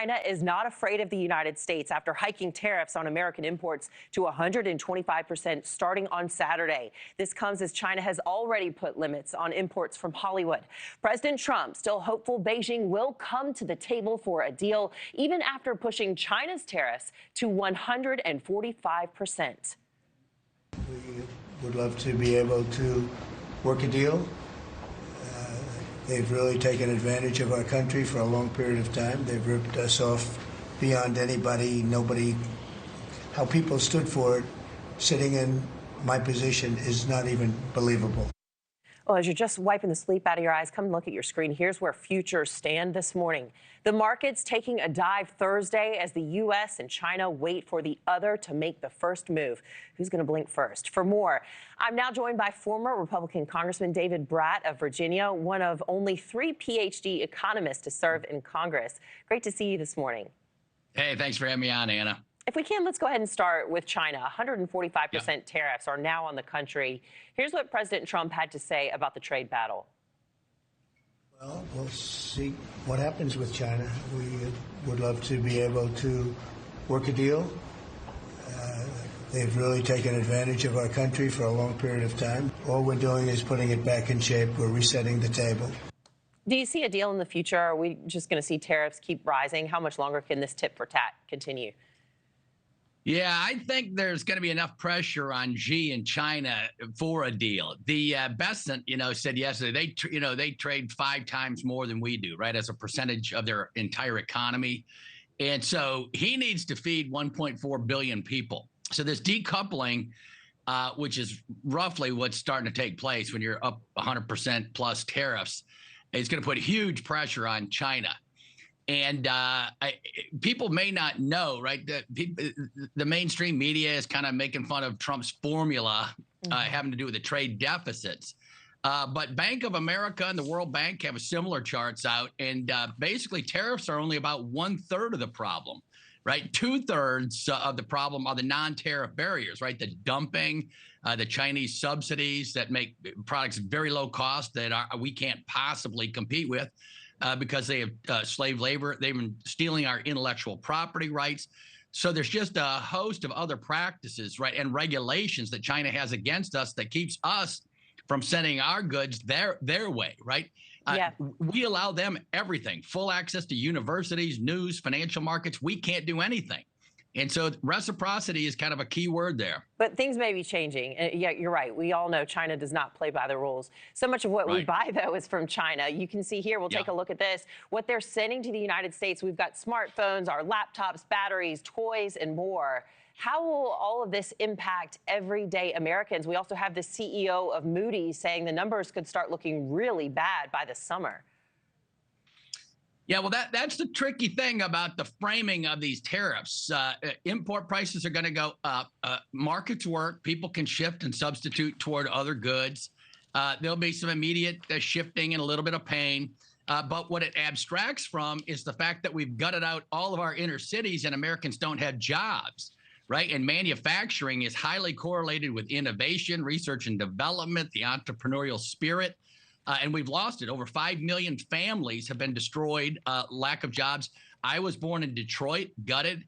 China is not afraid of the United States after hiking tariffs on American imports to 125% starting on Saturday. This comes as China has already put limits on imports from Hollywood. President Trump still hopeful Beijing will come to the table for a deal, even after pushing China's tariffs to 145%. We would love to be able to work a deal. They've really taken advantage of our country for a long period of time. They've ripped us off beyond nobody. How people stood for it, sitting in my position, is not even believable. Well, as you're just wiping the sleep out of your eyes, come look at your screen. Here's where futures stand this morning. The market's taking a dive Thursday as the U.S. and China wait for the other to make the first move. Who's going to blink first? For more, I'm now joined by former Republican Congressman David Brat of Virginia, one of only 3 Ph.D. economists to serve in Congress. Great to see you this morning. Hey, thanks for having me on, Anna. If we can, let's go ahead and start with China. 145% tariffs are now on the country. Here's what President Trump had to say about the trade battle. Well, we'll see what happens with China. We would love to be able to work a deal. They've really taken advantage of our country for a long period of time. All we're doing is putting it back in shape. We're resetting the table. Do you see a deal in the future? Are we just going to see tariffs keep rising? How much longer can this tit for tat continue? Yeah, I think there's going to be enough pressure on Xi and China for a deal. The Besant, said yesterday they trade 5 times more than we do, right, as a percentage of their entire economy, and so he needs to feed 1.4 billion people. So this decoupling, which is roughly what's starting to take place when you're up 100% plus tariffs, is going to put huge pressure on China. And people may not know, right, that the mainstream media is kind of making fun of Trump's formula having to do with the trade deficits. But Bank of America and the World Bank have similar charts out. And basically, tariffs are only about 1/3 of the problem, right? 2/3 of the problem are the non-tariff barriers, right? The dumping, the Chinese subsidies that make products very low cost that we can't possibly compete with. Because they have slave labor. They've been stealing our intellectual property rights. So there's just a host of other practices, right, and regulations that China has against us that keeps us from sending our goods their way, right? We allow them everything, full access to universities, news, financial markets. We can't do anything. And so reciprocity is kind of a key word there. But things may be changing. Yeah, you're right. We all know China does not play by the rules. So much of what we buy, though, is from China. You can see here, we'll take a look at this, what they're sending to the United States. We've got smartphones, our laptops, batteries, toys, and more. How will all of this impact everyday Americans? We also have the CEO of Moody's saying the numbers could start looking really bad by the summer. Yeah, well, that's the tricky thing about the framing of these tariffs. Import prices are going to go up. Markets work. People can shift and substitute toward other goods. There'll be some immediate shifting and a little bit of pain. But what it abstracts from is the fact that we've gutted out all of our inner cities and Americans don't have jobs, right? And manufacturing is highly correlated with innovation, research and development, the entrepreneurial spirit. And we've lost it. Over 5 million families have been destroyed, lack of jobs. I was born in Detroit, gutted.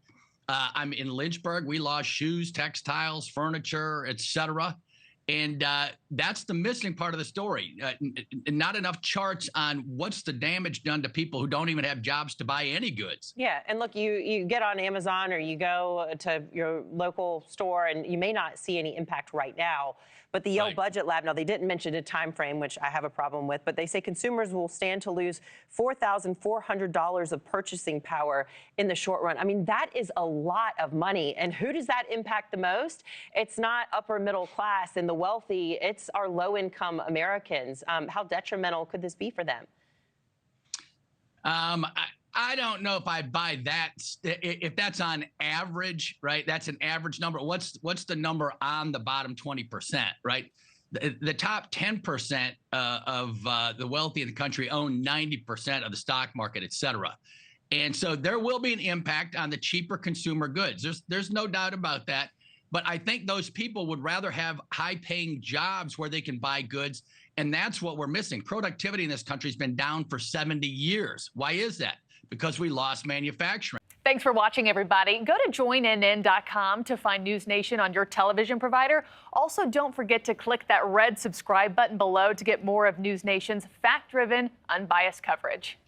I'm in Lynchburg. We lost shoes, textiles, furniture, et cetera. And that's the missing part of the story. Not enough charts on what's the damage done to people who don't even have jobs to buy any goods. Yeah, and look, you get on Amazon or you go to your local store and you may not see any impact right now. But the Yale Budget Lab, now they didn't mention a time frame, which I have a problem with, but they say consumers will stand to lose $4,400 of purchasing power in the short run. I mean, that is a lot of money. And who does that impact the most? It's not upper middle class and the wealthy. It's our low-income Americans. How detrimental could this be for them? I don't know if I buy that. If that's on average, right? That's an average number. What's the number on the bottom 20%, right? The top 10% of the wealthy in the country own 90% of the stock market, et cetera. And so there will be an impact on the cheaper consumer goods. There's no doubt about that. But I think those people would rather have high-paying jobs where they can buy goods, and that's what we're missing. Productivity in this country has been down for 70 years. Why is that? because we lost manufacturing. Thanks for watching, everybody. Go to joinnn.com to find NewsNation on your television provider. Also, don't forget to click that red subscribe button below to get more of NewsNation's fact-driven, unbiased coverage.